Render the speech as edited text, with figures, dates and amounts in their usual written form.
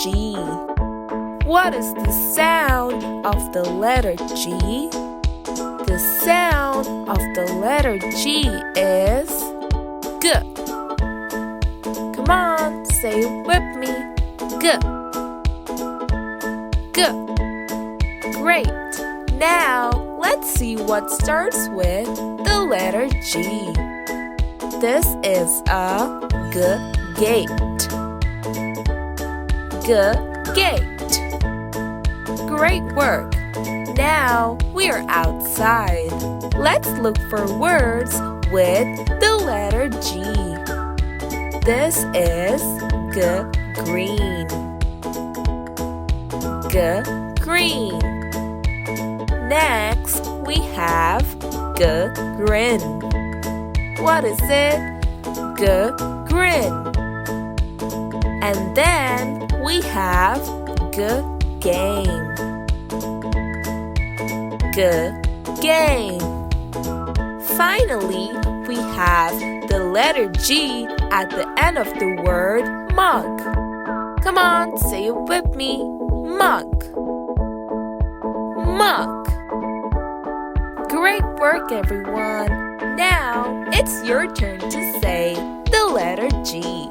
G. What is the sound of the letter G? The sound of the letter G is G. Come on, say it with me. G. G. Great. Now, let's see what starts with the letter G. This is a G gate. G gate. Great work. Now we are outside. Let's look for words with the letter G. This is G green. G green. Next we have G grin. What is it? G grin. And then we have G game. G game. Finally, we have the letter G at the end of the word mug. Come on, say it with me. Mug. Mug. Great work, everyone. Now, it's your turn to say the letter G.